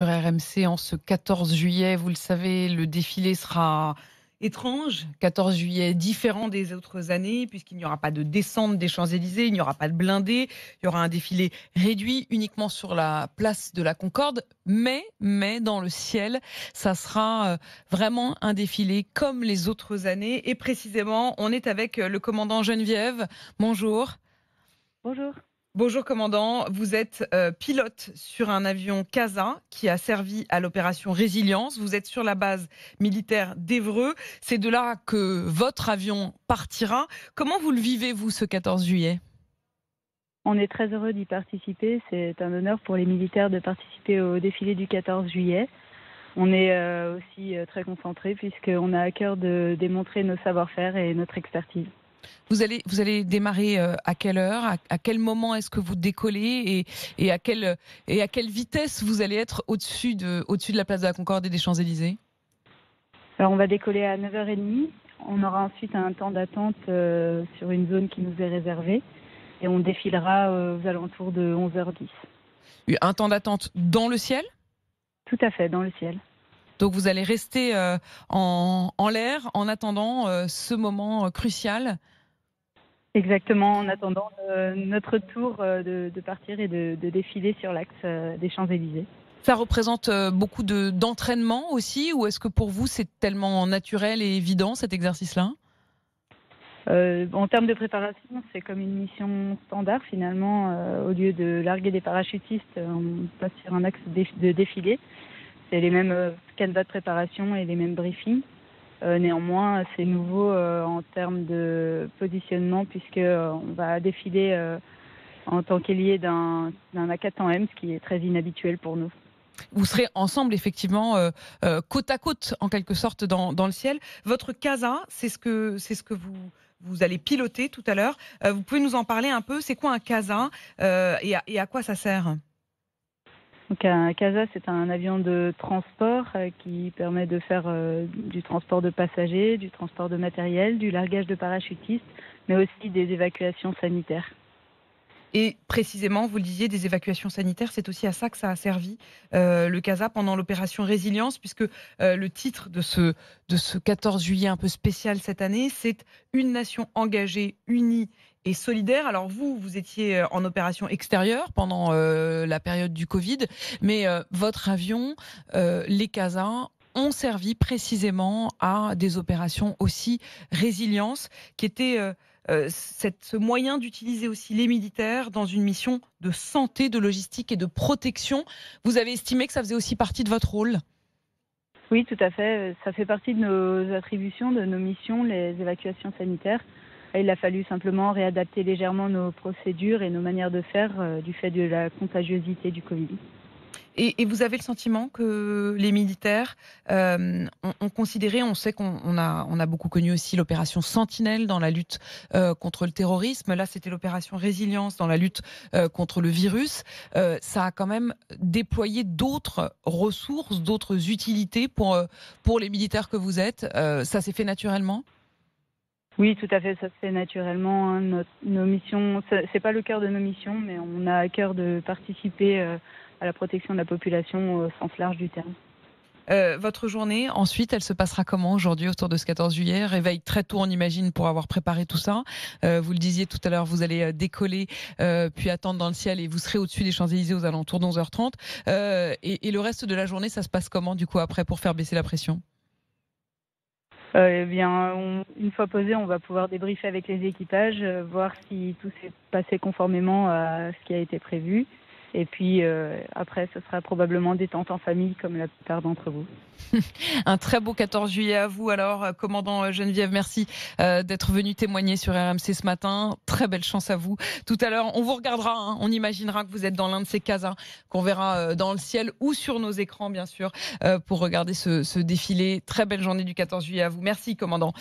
Sur RMC en ce 14 juillet. Vous le savez, le défilé sera étrange. 14 juillet différent des autres années, puisqu'il n'y aura pas de descente des Champs-Élysées, il n'y aura pas de blindés, il y aura un défilé réduit uniquement sur la place de la Concorde. Mais dans le ciel, ça sera vraiment un défilé comme les autres années. Et précisément, on est avec le commandant Geneviève. Bonjour. Bonjour. Bonjour commandant, vous êtes pilote sur un avion CASA qui a servi à l'opération Résilience. Vous êtes sur la base militaire d'Évreux. C'est de là que votre avion partira. Comment vous le vivez, vous, ce 14 juillet ? On est très heureux d'y participer. C'est un honneur pour les militaires de participer au défilé du 14 juillet. On est aussi très concentrés puisqu'on a à cœur de démontrer nos savoir-faire et notre expertise. Vous allez démarrer à quelle heure ? À quel moment est-ce que vous décollez et à quelle vitesse vous allez être au-dessus de la place de la Concorde et des Champs-Élysées ? Alors on va décoller à 9h30. On aura ensuite un temps d'attente sur une zone qui nous est réservée et on défilera aux alentours de 11h10. Un temps d'attente dans le ciel ? Tout à fait, dans le ciel. Donc vous allez rester en l'air en attendant ce moment crucial. Exactement, en attendant notre tour de partir et de défiler sur l'axe des Champs-Élysées. Ça représente beaucoup d'entraînement aussi, ou est-ce que pour vous c'est tellement naturel et évident cet exercice-là ? En termes de préparation, c'est comme une mission standard finalement. Au lieu de larguer des parachutistes, on passe sur un axe de défilé. C'est les mêmes canevas de préparation et les mêmes briefings. Néanmoins, c'est nouveau en termes de positionnement puisqu'on va défiler en tant qu'ailier d'un A400M, ce qui est très inhabituel pour nous. Vous serez ensemble effectivement côte à côte en quelque sorte dans le ciel. Votre CASA, c'est ce que vous allez piloter tout à l'heure. Vous pouvez nous en parler un peu ? C'est quoi un CASA et à quoi ça sert ? Donc un CASA, c'est un avion de transport qui permet de faire du transport de passagers, du transport de matériel, du largage de parachutistes, mais aussi des évacuations sanitaires. Et précisément, vous le disiez, des évacuations sanitaires, c'est aussi à ça que ça a servi le CASA pendant l'opération Résilience, puisque le titre de ce 14 juillet un peu spécial cette année, c'est Une nation engagée, unie et solidaire. Alors vous étiez en opération extérieure pendant la période du Covid, mais votre avion, les CASA, ont servi précisément à des opérations aussi résilience, qui étaient ce moyen d'utiliser aussi les militaires dans une mission de santé, de logistique et de protection. Vous avez estimé que ça faisait aussi partie de votre rôle ? Oui, tout à fait. Ça fait partie de nos attributions, de nos missions, les évacuations sanitaires. Et il a fallu simplement réadapter légèrement nos procédures et nos manières de faire du fait de la contagiosité du Covid. Et vous avez le sentiment que les militaires ont considéré, on sait qu'on a beaucoup connu aussi l'opération Sentinelle dans la lutte contre le terrorisme. Là, c'était l'opération Résilience dans la lutte contre le virus. Ça a quand même déployé d'autres ressources, d'autres utilités pour les militaires que vous êtes. Ça s'est fait naturellement ? Oui, tout à fait, ça se fait naturellement. Hein. Nos missions, c'est pas le cœur de nos missions, mais on a à cœur de participer à la protection de la population au sens large du terme. Votre journée, ensuite, elle se passera comment aujourd'hui autour de ce 14 juillet ? Réveil très tôt, on imagine, pour avoir préparé tout ça. Vous le disiez tout à l'heure, vous allez décoller, puis attendre dans le ciel et vous serez au-dessus des Champs-Élysées aux alentours de 11h30. Et le reste de la journée, ça se passe comment, du coup, après, pour faire baisser la pression ? Eh bien, une fois posé, on va pouvoir débriefer avec les équipages, voir si tout s'est passé conformément à ce qui a été prévu. Et puis après, ce sera probablement détente en famille, comme la plupart d'entre vous. Un très beau 14 juillet à vous alors, commandant Geneviève, merci d'être venu témoigner sur RMC ce matin. Très belle chance à vous. Tout à l'heure, on vous regardera, hein, on imaginera que vous êtes dans l'un de ces casas qu'on verra dans le ciel ou sur nos écrans, bien sûr, pour regarder ce défilé. Très belle journée du 14 juillet à vous. Merci, commandant.